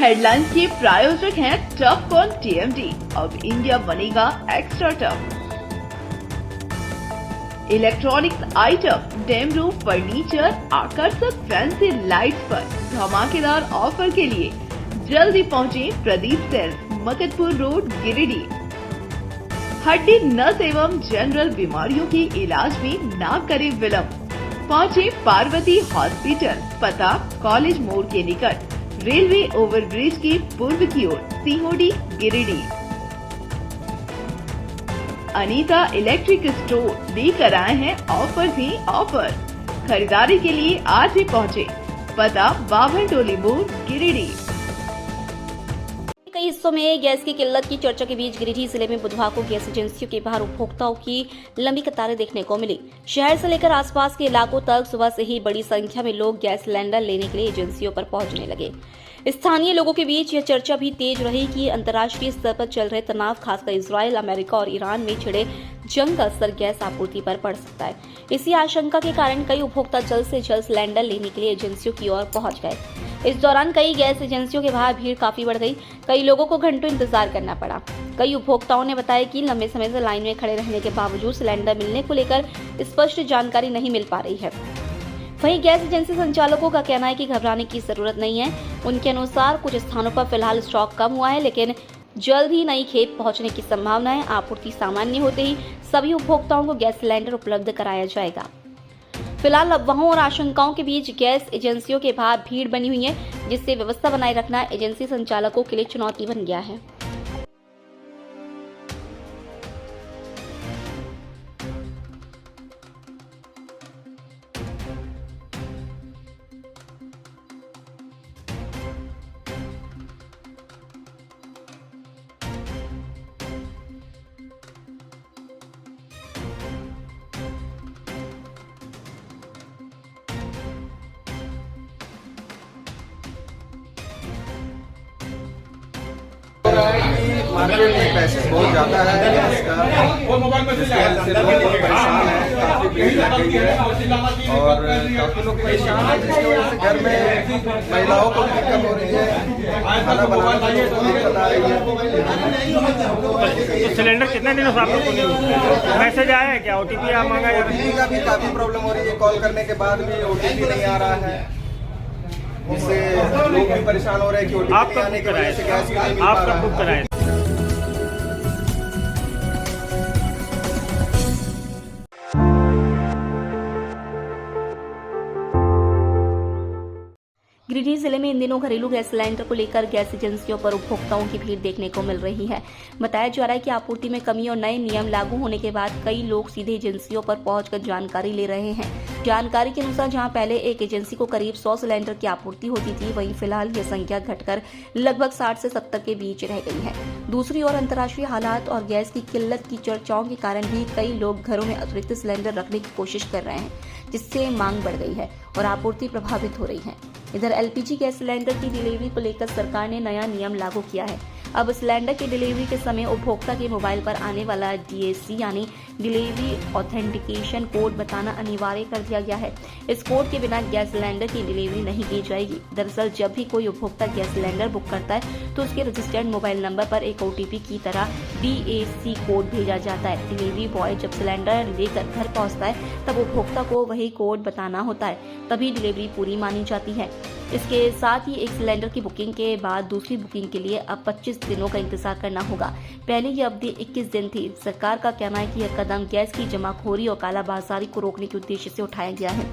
Headlines के प्रायोजक हैं टफ ऑन टीएमटी। अब इंडिया बनेगा extra tough. Electronics item, dam roof furniture, आकर्षक फैंसी लाइट्स पर धमाकेदार ऑफर के लिए जल्दी पहुंचे प्रदीप सेल्स, मकतपुर रोड, गिरिडीह। हड्डी, नस एवं जनरल बीमारियों के इलाज में ना करे विलंब। पहुंचे पार्वती हॉस्पिटल, पता कॉलेज मोड़ के निकट, रेलवे ओवरब्रिज के पूर्व की ओर, सीहोडी, गिरिडीह। अनीता इलेक्ट्रिक स्टोर लेकर आए हैं ऑफर ही ऑफर। खरीदारी के लिए आज ही पहुंचे, पता बाभन टोली मोड़, गिरिडीह। कई हिस्सों में गैस की किल्लत की चर्चा के बीच गिरिडीह जिले में बुधवार को गैस एजेंसियों के बाहर उपभोक्ताओं की लंबी कतारें देखने को मिली। शहर से लेकर आसपास के इलाकों तक सुबह से ही बड़ी संख्या में लोग गैस सिलेंडर लेने के लिए एजेंसियों पर पहुंचने लगे। स्थानीय लोगों के बीच यह चर्चा भी तेज रही कि अंतर्राष्ट्रीय स्तर पर चल रहे तनाव, खासकर इजरायल, अमेरिका और ईरान में छिड़े जंग का असर गैस आपूर्ति पर पड़ सकता है। इसी आशंका के कारण कई उपभोक्ता जल्द से जल्द सिलेंडर लेने के लिए एजेंसियों की ओर पहुंच गए। इस दौरान कई गैस एजेंसियों के बाहर भीड़ काफी बढ़ गई। कई लोगों को घंटों इंतजार करना पड़ा। कई उपभोक्ताओं ने बताया कि लंबे समय से लाइन में खड़े रहने के बावजूद सिलेंडर मिलने को लेकर स्पष्ट जानकारी नहीं मिल पा रही है। वहीं गैस एजेंसी संचालकों का कहना है कि घबराने की जरूरत नहीं है। उनके अनुसार कुछ स्थानों पर फिलहाल स्टॉक कम हुआ है, लेकिन जल्द ही नई खेप पहुंचने की संभावना है। आपूर्ति सामान्य होते ही सभी उपभोक्ताओं को गैस सिलेंडर उपलब्ध कराया जाएगा। फिलहाल अफवाहों और आशंकाओं के बीच गैस एजेंसियों के बाहर भीड़ बनी हुई है, जिससे व्यवस्था बनाए रखना एजेंसी संचालकों के लिए चुनौती बन गया है। मार्केट में पैसे बहुत ज़्यादा है गैस का, जिससे लोग परेशान हैं, काफ़ी भीड़ लग गई है और काफ़ी लोग परेशान हैं, जिसकी वजह से घर में महिलाओं को दिक्कत हो रही है, खाना बनाने में दिक्कत आ रही है। तो सिलेंडर कितने दिनों से आप लोग को मैसेज आया है क्या? OTP आप मांगा? OTP का भी काफ़ी प्रॉब्लम हो रही है, कॉल करने के बाद भी OTP नहीं आ रहा है, जिससे लोग भी परेशान हो रहे हैं कि OTP आने की वजह से गैस नहीं मिल पा आप कब बुक रहा है। कराए? गिरिडीह जिले में इन दिनों घरेलू गैस सिलेंडर को लेकर गैस एजेंसियों पर उपभोक्ताओं की भीड़ देखने को मिल रही है। बताया जा रहा है कि आपूर्ति में कमी और नए नियम लागू होने के बाद कई लोग सीधे एजेंसियों पर पहुंचकर जानकारी ले रहे हैं। जानकारी के अनुसार जहां पहले एक एजेंसी को करीब 100 सिलेंडर की आपूर्ति होती थी, वहीं फिलहाल यह संख्या घटकर लगभग 60 से 70 के बीच रह गई है। दूसरी ओर अंतर्राष्ट्रीय हालात और गैस की किल्लत की चर्चाओं के कारण भी कई लोग घरों में अतिरिक्त सिलेंडर रखने की कोशिश कर रहे हैं, जिससे मांग बढ़ गई है और आपूर्ति प्रभावित हो रही है। इधर LPG गैस सिलेंडर की डिलीवरी को लेकर सरकार ने नया नियम लागू किया है। अब सिलेंडर की डिलीवरी के समय उपभोक्ता के मोबाइल पर आने वाला DAC यानी डिलीवरी ऑथेंटिकेशन कोड बताना अनिवार्य कर दिया गया है। इस कोड के बिना गैस सिलेंडर की डिलीवरी नहीं की जाएगी। दरअसल जब भी कोई उपभोक्ता गैस सिलेंडर बुक करता है तो उसके रजिस्टर्ड मोबाइल नंबर पर एक OTP की तरह DAC कोड भेजा जाता है। डिलीवरी बॉय जब सिलेंडर लेकर घर पहुंचता है तब उपभोक्ता को वही कोड बताना होता है, तभी डिलीवरी पूरी मानी जाती है। इसके साथ ही एक सिलेंडर की बुकिंग के बाद दूसरी बुकिंग के लिए अब 25 दिनों का इंतजार करना होगा। पहले ये अवधि 21 दिन थी। सरकार का कहना है कि यह कदम गैस की जमाखोरी और कालाबाजारी को रोकने के उद्देश्य से उठाया गया है।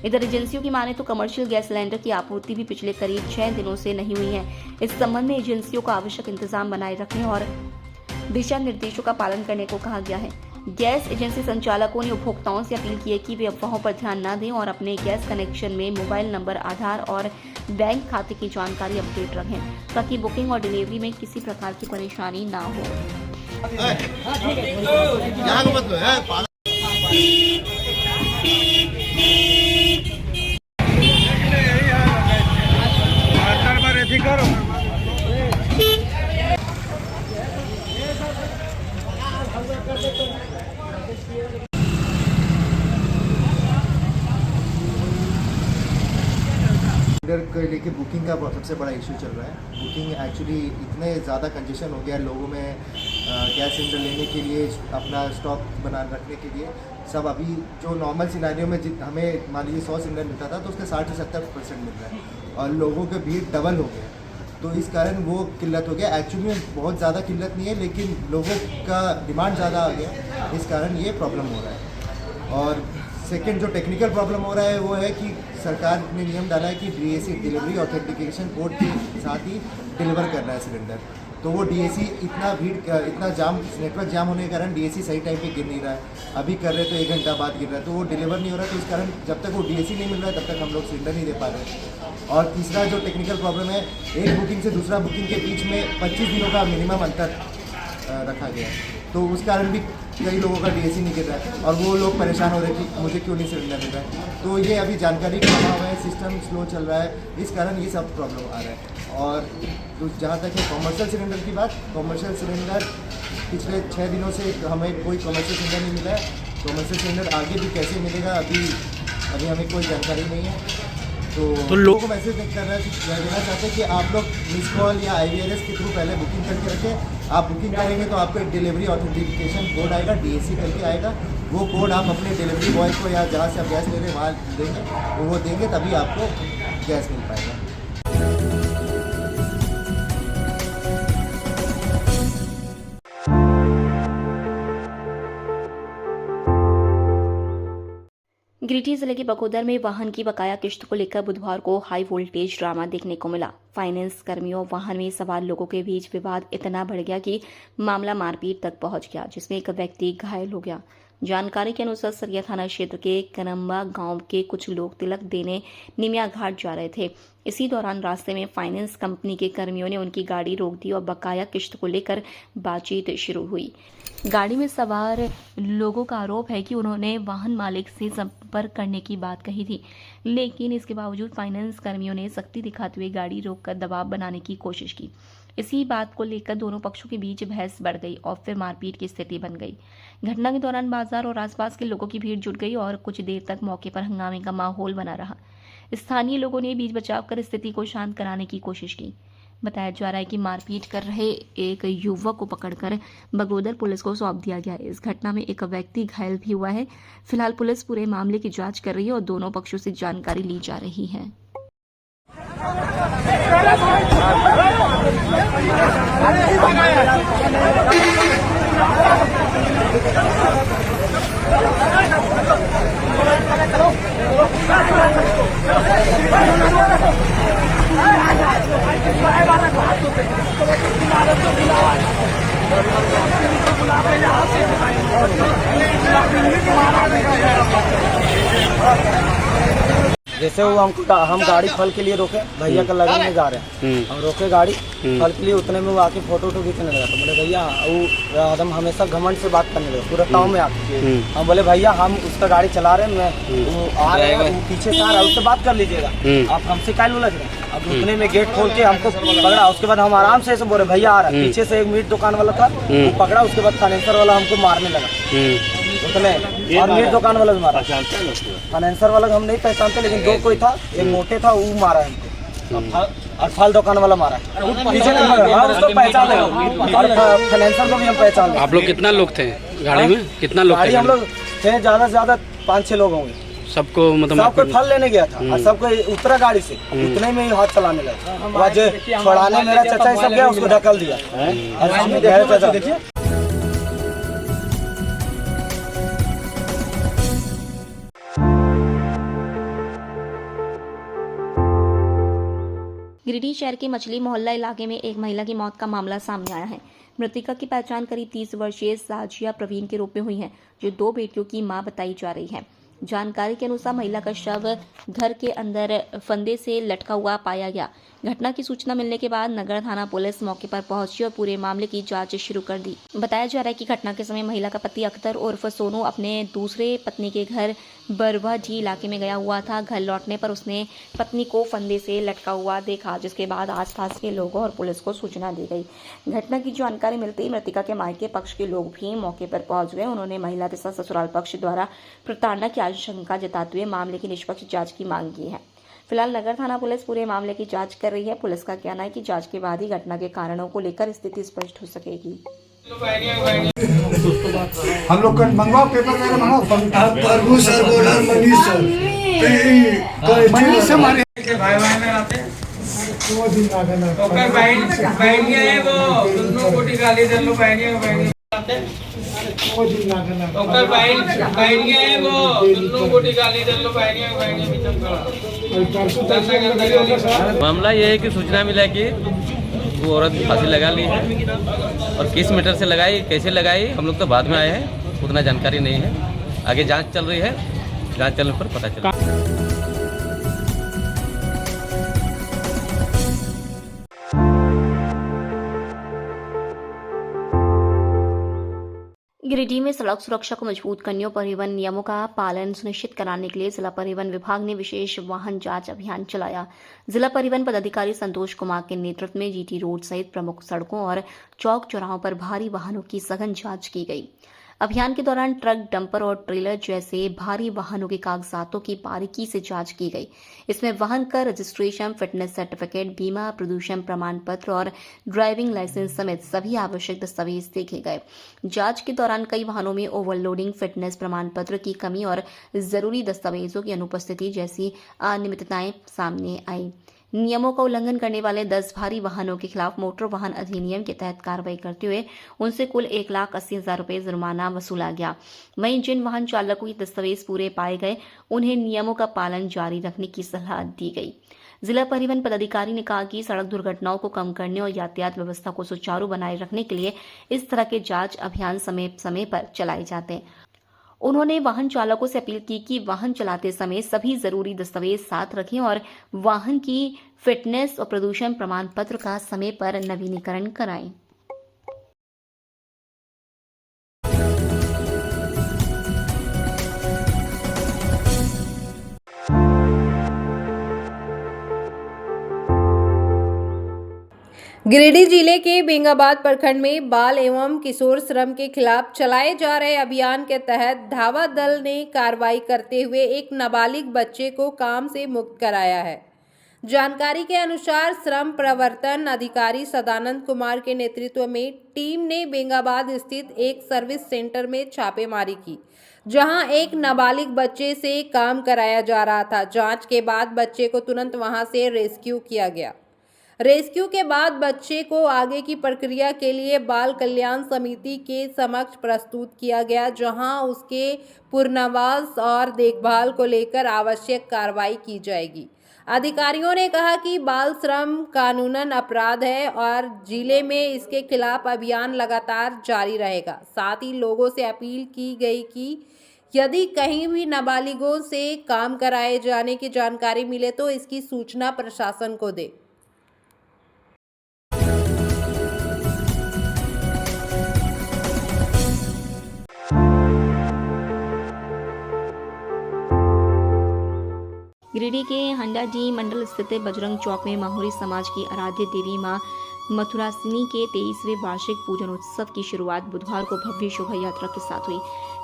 इधर एजेंसियों की माने तो कमर्शियल गैस सिलेंडर की आपूर्ति भी पिछले करीब 6 दिनों से नहीं हुई है। इस संबंध में एजेंसियों को आवश्यक इंतजाम बनाए रखने और दिशा निर्देशों का पालन करने को कहा गया है। गैस एजेंसी संचालकों ने उपभोक्ताओं से अपील की है कि वे अफवाहों पर ध्यान न दें और अपने गैस कनेक्शन में मोबाइल नंबर, आधार और बैंक खाते की जानकारी अपडेट रखें, ताकि बुकिंग और डिलीवरी में किसी प्रकार की परेशानी ना हो। सिलेंडर को लेके बुकिंग का सबसे बड़ा इशू चल रहा है। बुकिंग एक्चुअली इतने ज़्यादा कंजेशन हो गया है लोगों में, गैस सिलेंडर लेने के लिए, अपना स्टॉक बना रखने के लिए। सब अभी जो नॉर्मल सिनेरियो में हमें मान लीजिए 100 सिलेंडर मिलता था तो उसके 60 से 70% मिल रहा है और लोगों के भीड़ डबल हो गया, तो इस कारण वो किल्लत हो गया। एक्चुअली में बहुत ज़्यादा किल्लत नहीं है, लेकिन लोगों का डिमांड ज़्यादा आ गया, इस कारण ये प्रॉब्लम हो रहा है। और सेकंड जो टेक्निकल प्रॉब्लम हो रहा है वो है कि सरकार ने नियम डाला है कि DAC डिलीवरी ऑथेंटिकेशन कोड के साथ ही डिलीवर करना है सिलेंडर, तो वो DAC इतना जाम, नेटवर्क जाम होने के कारण DAC सही टाइम पे गिर नहीं रहा है। अभी कर रहे तो 1 घंटा बाद गिर रहा है, तो वो डिलीवर नहीं हो रहा है, तो इस कारण जब तक वो DAC नहीं मिल रहा है तब तक हम लोग सिलेंडर नहीं दे पा रहे हैं। और तीसरा जो टेक्निकल प्रॉब्लम है, एक बुकिंग से दूसरा बुकिंग के बीच में 25 दिनों का मिनिमम अंतर रखा गया है, तो उस कारण भी कई लोगों का DAC नहीं गिर रहा है और वो लोग परेशान हो रहे हैं कि मुझे क्यों नहीं सिलेंडर मिल रहा है। तो ये अभी जानकारी का अभाव है, सिस्टम स्लो चल रहा है, इस कारण ये सब प्रॉब्लम आ रहा है। और तो जहाँ तक है कॉमर्शियल सिलेंडर की बात, कॉमर्शियल सिलेंडर पिछले 6 दिनों से हमें कोई कॉमर्शियल सिलेंडर नहीं मिला है। कॉमर्शियल सिलेंडर आगे भी कैसे मिलेगा अभी हमें कोई जानकारी नहीं है। तो लोगों को मैसेज देना चाहते हैं कि आप लोग मिस कॉल या IVRS के थ्रू पहले बुकिंग करके रखें। आप बुकिंग करेंगे तो आपको एक डिलीवरी ऑथेंटिकेशन कोड आएगा, DAC करके आएगा। वो कोड आप अपने डिलीवरी बॉय को या जहाँ से आप गैस ले रहे हैं वहाँ देंगे, तो वो देंगे तभी आपको गैस मिल पाएगा। गिरिडीह जिले के बकोदर में वाहन की बकाया किश्त को लेकर बुधवार को हाई वोल्टेज ड्रामा देखने को मिला। फाइनेंस कर्मियों वाहन में सवार लोगों के बीच विवाद इतना बढ़ गया कि मामला मारपीट तक पहुंच गया, जिसमें एक व्यक्ति घायल हो गया। जानकारी के अनुसार सरिया थाना क्षेत्र के करम्बा गांव के कुछ लोग तिलक देने निमिया घाट जा रहे थे। इसी दौरान रास्ते में फाइनेंस कंपनी के कर्मियों ने उनकी गाड़ी रोक दी और बकाया किश्त को लेकर बातचीत शुरू हुई। गाड़ी में सवार लोगों का आरोप है कि उन्होंने वाहन मालिक से संपर्क करने की बात कही थी, लेकिन इसके बावजूद फाइनेंस कर्मियों ने सख्ती दिखाते हुए गाड़ी रोककर दबाव बनाने की कोशिश की। इसी बात को लेकर दोनों पक्षों के बीच बहस बढ़ गई और फिर मारपीट की स्थिति बन गई। घटना के दौरान बाजार और आसपास के लोगों की भीड़ जुट गई और कुछ देर तक मौके पर हंगामे का माहौल बना रहा। स्थानीय लोगों ने बीच बचाव कर स्थिति को शांत कराने की कोशिश की। बताया जा रहा है कि मारपीट कर रहे एक युवक को पकड़कर बगोदर पुलिस को सौंप दिया गया है। इस घटना में एक व्यक्ति घायल भी हुआ है। फिलहाल पुलिस पूरे मामले की जांच कर रही है और दोनों पक्षों से जानकारी ली जा रही है। जैसे वो हम गाड़ी फल के लिए रोके, भैया का लगन में जा रहे हैं, हम रोके गाड़ी फल के लिए, उतने में वो आके फोटो खींचने लगा। तो बोले भैया, वो एकदम हमेशा घमंड से बात करने लगा पूरा टाउन में आके। हम बोले भैया हम उसका गाड़ी चला रहे हैं, वो आ रहे हैं, वो पीछे से आ रहा है, उससे बात कर लीजिएगा, आप हमसे क्या उलझ रहे हैं। अब उतने में गेट खोल के हमको पकड़ा। उसके बाद हम आराम से ऐसे बोले भैया आ रहा है। पीछे से एक मीट दुकान वाला था, वो पकड़ा। उसके बाद फाइनेंसर वाला हमको मारने लगा उतने, और मीट दुकान वाला भी मारा। फाइनेंसर वाला हम नहीं पहचानते, लेकिन दो कोई था, एक मोटे था, वो मारा हमको, और फल दुकान वाला मारा पीछे। उसको पहचान लगा, और फाइनेंसर को भी हम पहचान। आप लोग कितना लोग थे गाड़ी में? कितना लोग थे? हम लोग थे ज्यादा से ज्यादा 5-6 लोग होंगे। सबको मतलब सबको फल लेने गया था और सबको उतरा गाड़ी से, उतने में ही हाथ चलाने लगा। आज छोड़ाने मेरा चाचा सब गया, उसको ढकल दिया। चाचा देखिए, गिरिडीह शहर के मछली मोहल्ला इलाके में एक महिला की मौत का मामला सामने आया है। मृतका की पहचान करीब 30 वर्षीय साजिया प्रवीण के रूप में हुई है, जो 2 बेटियों की मां बताई जा रही है। जानकारी के अनुसार महिला का शव घर के अंदर फंदे से लटका हुआ पाया गया। घटना की सूचना मिलने के बाद नगर थाना पुलिस मौके पर पहुंची और पूरे मामले की जांच शुरू कर दी। बताया जा रहा है कि घटना के समय महिला का पति अख्तर उर्फ सोनू अपने दूसरे पत्नी के घर बरवाजी इलाके में गया हुआ था। घर लौटने पर उसने पत्नी को फंदे से लटका हुआ देखा, जिसके बाद आसपास के लोगों और पुलिस को सूचना दी गई। घटना की जानकारी मिलते ही मृतका के मायके पक्ष के लोग भी मौके पर पहुंच गए। उन्होंने महिला तथा ससुराल पक्ष द्वारा प्रताड़ना की आशंका जताते हुए मामले की निष्पक्ष जांच की मांग की है। फिलहाल नगर थाना पुलिस पूरे मामले की जांच कर रही है। पुलिस का कहना है कि जांच के बाद ही घटना के कारणों को लेकर स्थिति स्पष्ट हो सकेगी। हम लोग का मंगवाओ, पेपर वगैरह मंगवाओ। प्रभु सर बोल रहे मनीष सर मनीष हमारे भाई भाई में रहते वो दिन आ गया तो कर बैठ गए वो दोनों कोटी गाली दे लो बैठ गए वो दिन आ गया तो कर बैठ गए वो दोनों कोटी गाली दे लो बैठ गए बीच में। मामला ये है कि सूचना मिला कि वो औरत फांसी लगा ली है और किस मीटर से लगाई, कैसे लगाई, हम लोग तो बाद में आए हैं, उतना जानकारी नहीं है। आगे जांच चल रही है, जांच चलने पर पता चलेगा। गिरिडीह में सड़क सुरक्षा को मजबूत करने और परिवहन नियमों का पालन सुनिश्चित कराने के लिए जिला परिवहन विभाग ने विशेष वाहन जांच अभियान चलाया। जिला परिवहन पदाधिकारी संतोष कुमार के नेतृत्व में जीटी रोड सहित प्रमुख सड़कों और चौक चौराहों पर भारी वाहनों की सघन जांच की गई। अभियान के दौरान ट्रक, डंपर और ट्रेलर जैसे भारी वाहनों के कागजातों की बारीकी से जांच की गई। इसमें वाहन का रजिस्ट्रेशन, फिटनेस सर्टिफिकेट, बीमा, प्रदूषण प्रमाण पत्र और ड्राइविंग लाइसेंस समेत सभी आवश्यक दस्तावेज देखे गए। जांच के दौरान कई वाहनों में ओवरलोडिंग, फिटनेस प्रमाण पत्र की कमी और जरूरी दस्तावेजों की अनुपस्थिति जैसी अनियमितताएं सामने आई। नियमों का उल्लंघन करने वाले 10 भारी वाहनों के खिलाफ मोटर वाहन अधिनियम के तहत कार्रवाई करते हुए उनसे कुल 1,80,000 रुपये जुर्माना वसूला गया। वहीं जिन वाहन चालकों के दस्तावेज पूरे पाए गए उन्हें नियमों का पालन जारी रखने की सलाह दी गई। जिला परिवहन पदाधिकारी ने कहा कि सड़क दुर्घटनाओं को कम करने और यातायात व्यवस्था को सुचारू बनाए रखने के लिए इस तरह के जांच अभियान समय समय पर चलाए जाते हैं। उन्होंने वाहन चालकों से अपील की कि वाहन चलाते समय सभी जरूरी दस्तावेज साथ रखें और वाहन की फिटनेस और प्रदूषण प्रमाण पत्र का समय पर नवीनीकरण कराएं। गिरिडीह जिले के बेंगाबाद प्रखंड में बाल एवं किशोर श्रम के खिलाफ चलाए जा रहे अभियान के तहत धावा दल ने कार्रवाई करते हुए एक नाबालिग बच्चे को काम से मुक्त कराया है। जानकारी के अनुसार श्रम प्रवर्तन अधिकारी सदानंद कुमार के नेतृत्व में टीम ने बेंगाबाद स्थित एक सर्विस सेंटर में छापेमारी की, जहां एक नाबालिग बच्चे से काम कराया जा रहा था। जांच के बाद बच्चे को तुरंत वहां से रेस्क्यू किया गया। रेस्क्यू के बाद बच्चे को आगे की प्रक्रिया के लिए बाल कल्याण समिति के समक्ष प्रस्तुत किया गया, जहां उसके पुनर्वास और देखभाल को लेकर आवश्यक कार्रवाई की जाएगी। अधिकारियों ने कहा कि बाल श्रम कानूनन अपराध है और जिले में इसके खिलाफ अभियान लगातार जारी रहेगा। साथ ही लोगों से अपील की गई कि यदि कहीं भी नाबालिगों से काम कराए जाने की जानकारी मिले तो इसकी सूचना प्रशासन को दे। गिरिडीह के हंडाडी मंडल स्थित बजरंग चौक में माहौरी समाज की आराध्य देवी मां मथुरासिनी के 23वें वार्षिक पूजन उत्सव की शुरुआत बुधवार को भव्य शोभा यात्रा के साथ हुई।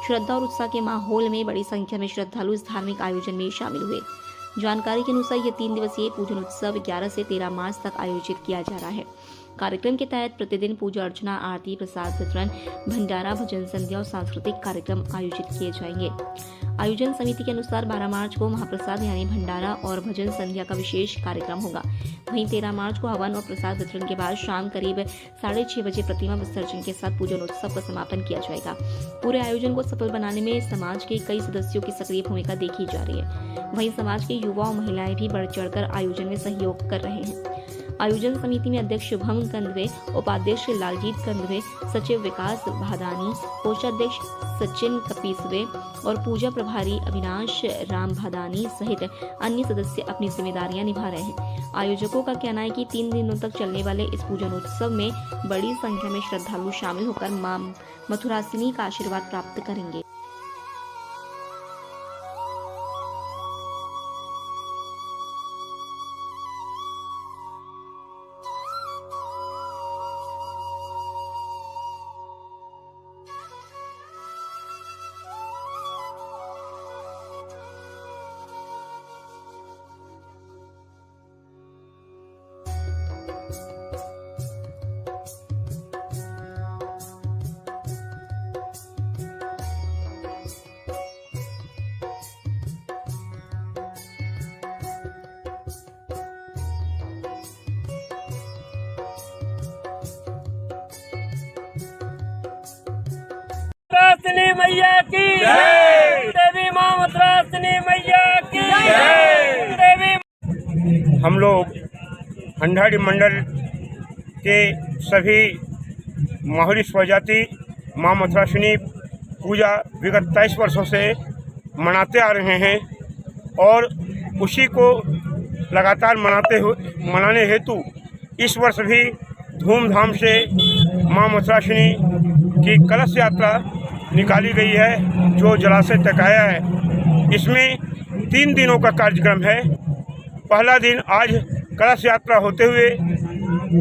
श्रद्धा और उत्साह के माहौल में बड़ी संख्या में श्रद्धालु इस धार्मिक आयोजन में शामिल हुए। जानकारी के अनुसार यह 3 दिवसीय पूजन उत्सव 11 से 13 मार्च तक आयोजित किया जा रहा है। कार्यक्रम के तहत प्रतिदिन पूजा अर्चना, आरती, प्रसाद वितरण, भंडारा, भजन संध्या और सांस्कृतिक कार्यक्रम आयोजित किए जाएंगे। आयोजन समिति के अनुसार 12 मार्च को महाप्रसाद यानी भंडारा और भजन संध्या का विशेष कार्यक्रम होगा। वहीं 13 मार्च को हवन और प्रसाद वितरण के बाद शाम करीब 6:30 बजे प्रतिमा विसर्जन के साथ पूजन उत्सव का समापन किया जाएगा। पूरे आयोजन को सफल बनाने में समाज के कई सदस्यों की सक्रिय भूमिका देखी जा रही है। वहीं समाज के युवा और महिलाएं भी बढ़ चढ़कर आयोजन में सहयोग कर रहे हैं। आयोजन समिति में अध्यक्ष शुभम कंदवे, उपाध्यक्ष लालजीत कंदवे, सचिव विकास भादानी, कोषाध्यक्ष सचिन कपीसवे और पूजा प्रभारी अविनाश राम भादानी सहित अन्य सदस्य अपनी जिम्मेदारियां निभा रहे हैं। आयोजकों का कहना है कि 3 दिनों तक चलने वाले इस पूजन उत्सव में बड़ी संख्या में श्रद्धालु शामिल होकर मां मथुरासिनी का आशीर्वाद प्राप्त करेंगे। मथुरासिनी मैया की जय। देवी माँ मथुरासिनी मैया की जय। देवी। हम लोग हंडाड़ी मंडल के सभी माहुली स्वजाति माँ मथुरासिनी पूजा विगत 23 वर्षों से मनाते आ रहे हैं और उसी को लगातार मनाने हेतु इस वर्ष भी धूमधाम से माँ मथुरासिनी की कलश यात्रा निकाली गई है जो जलाशय तक आया है। इसमें 3 दिनों का कार्यक्रम है। पहला दिन आज कलश यात्रा होते हुए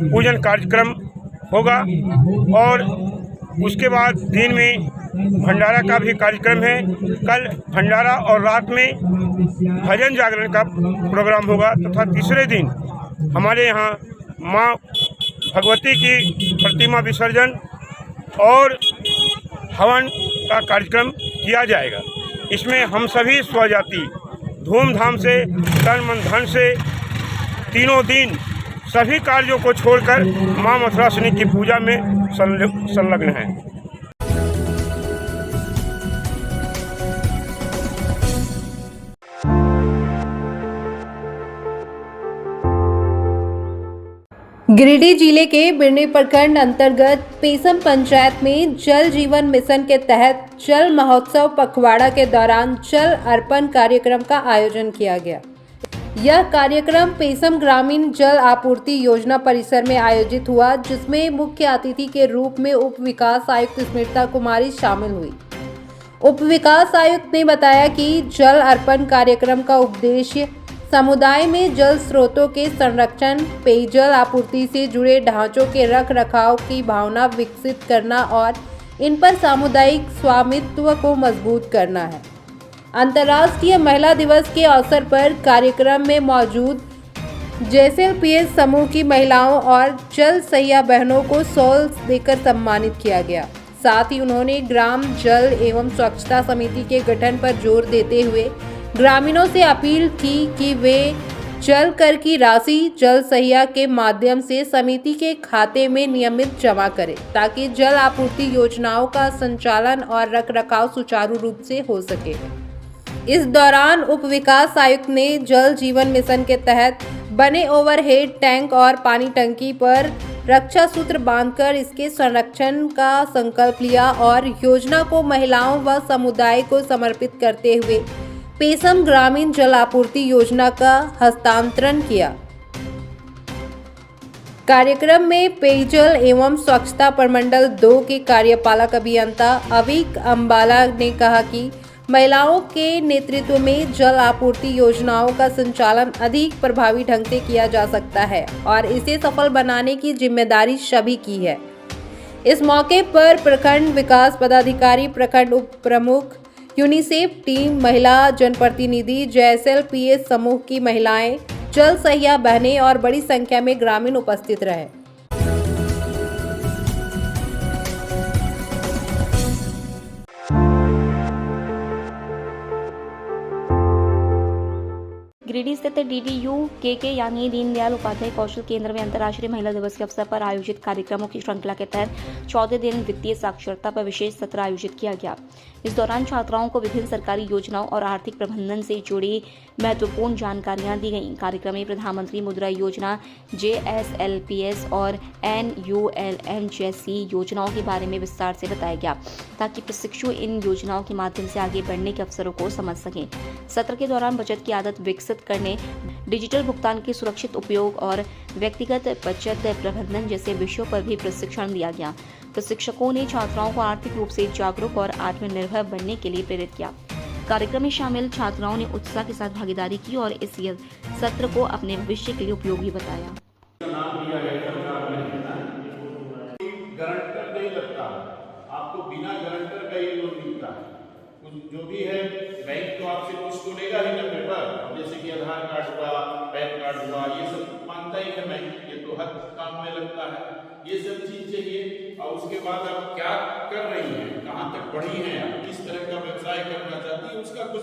पूजन कार्यक्रम होगा और उसके बाद दिन में भंडारा का भी कार्यक्रम है। कल भंडारा और रात में भजन जागरण का प्रोग्राम होगा तथा तीसरे दिन हमारे यहाँ माँ भगवती की प्रतिमा विसर्जन और हवन का कार्यक्रम किया जाएगा। इसमें हम सभी स्वजाति धूमधाम से तन मन धन से तीनों दिन सभी कार्यों को छोड़कर माँ मथुरासिनी की पूजा में संलग्न हैं। गिरिडीह जिले के बिरनी प्रखंड अंतर्गत पेसम पंचायत में जल जीवन मिशन के तहत जल महोत्सव पखवाड़ा के दौरान जल अर्पण कार्यक्रम का आयोजन किया गया। यह कार्यक्रम पेसम ग्रामीण जल आपूर्ति योजना परिसर में आयोजित हुआ, जिसमें मुख्य अतिथि के रूप में उप विकास आयुक्त स्मिता कुमारी शामिल हुई। उप विकास आयुक्त ने बताया कि जल अर्पण कार्यक्रम का उद्देश्य समुदाय में जल स्रोतों के संरक्षण, पेयजल आपूर्ति से जुड़े ढांचों के रख रखाव की भावना विकसित करना और इन पर सामुदायिक स्वामित्व को मजबूत करना है। अंतर्राष्ट्रीय महिला दिवस के अवसर पर कार्यक्रम में मौजूद JSLPS समूह की महिलाओं और जल सहिया बहनों को शॉल देकर सम्मानित किया गया। साथ ही उन्होंने ग्राम जल एवं स्वच्छता समिति के गठन पर जोर देते हुए ग्रामीणों से अपील की कि वे जल कर की राशि जल सहिया के माध्यम से समिति के खाते में नियमित जमा करें, ताकि जल आपूर्ति योजनाओं का संचालन और रखरखाव सुचारू रूप से हो सके। इस दौरान उप विकास आयुक्त ने जल जीवन मिशन के तहत बने ओवरहेड टैंक और पानी टंकी पर रक्षा सूत्र बांधकर इसके संरक्षण का संकल्प लिया और योजना को महिलाओं व समुदाय को समर्पित करते हुए पेसम ग्रामीण जल आपूर्ति योजना का हस्तांतरण किया। कार्यक्रम में पेयजल एवं स्वच्छता प्रमंडल 2 के कार्यपालक अभियंता अविक अंबाला ने कहा कि महिलाओं के नेतृत्व में जल आपूर्ति योजनाओं का संचालन अधिक प्रभावी ढंग से किया जा सकता है और इसे सफल बनाने की जिम्मेदारी सभी की है। इस मौके पर प्रखंड विकास पदाधिकारी, प्रखंड उप प्रमुख, यूनिसेफ टीम, महिला जनप्रतिनिधि, JSLPS समूह की महिलाएं, जल सहिया बहनें और बड़ी संख्या में ग्रामीण उपस्थित रहे। गिरिडीह स्थित DDU KK यानी दीनदयाल उपाध्याय कौशल केंद्र में अंतर्राष्ट्रीय महिला दिवस के अवसर पर आयोजित कार्यक्रमों की श्रृंखला के तहत 14 दिन वित्तीय साक्षरता पर विशेष सत्र आयोजित किया गया। इस दौरान छात्राओं को विभिन्न सरकारी योजनाओं और आर्थिक प्रबंधन से जुड़ी महत्वपूर्ण जानकारियां दी गईं। कार्यक्रम में प्रधानमंत्री मुद्रा योजना, JSLPS और NULM जैसी योजनाओं के बारे में विस्तार से बताया गया, ताकि प्रशिक्षु इन योजनाओं के माध्यम से आगे बढ़ने के अवसरों को समझ सकें। सत्र के दौरान बचत की आदत विकसित करने, डिजिटल भुगतान के सुरक्षित उपयोग और व्यक्तिगत बचत प्रबंधन जैसे विषयों पर भी प्रशिक्षण दिया गया। प्रशिक्षकों ने छात्राओं को आर्थिक रूप से जागरूक और आत्मनिर्भर बनने के लिए प्रेरित किया। कार्यक्रम में शामिल छात्राओं ने उत्साह के साथ भागीदारी की और इस सत्र को अपने भविष्य के लिए उपयोगी बताया। गारंटर नहीं लगता, आपको बिना गारंटर का ये लोन मिलता है। कुछ जो भी है बैंक तो आपसे कुछ तो लेगा ही ना पेपर, जैसे कि आधार कार्ड हुआ, पैन कार्ड हुआ, ये सब मानता ही है बैंक, ये तो हर काम में लगता है। ये सब चीज चाहिए और उसके बाद आप क्या कर रही हैं, कहाँ तक बढ़ी हैं, आप किस तरह का व्यवसाय करना चाहती है, उसका कुछ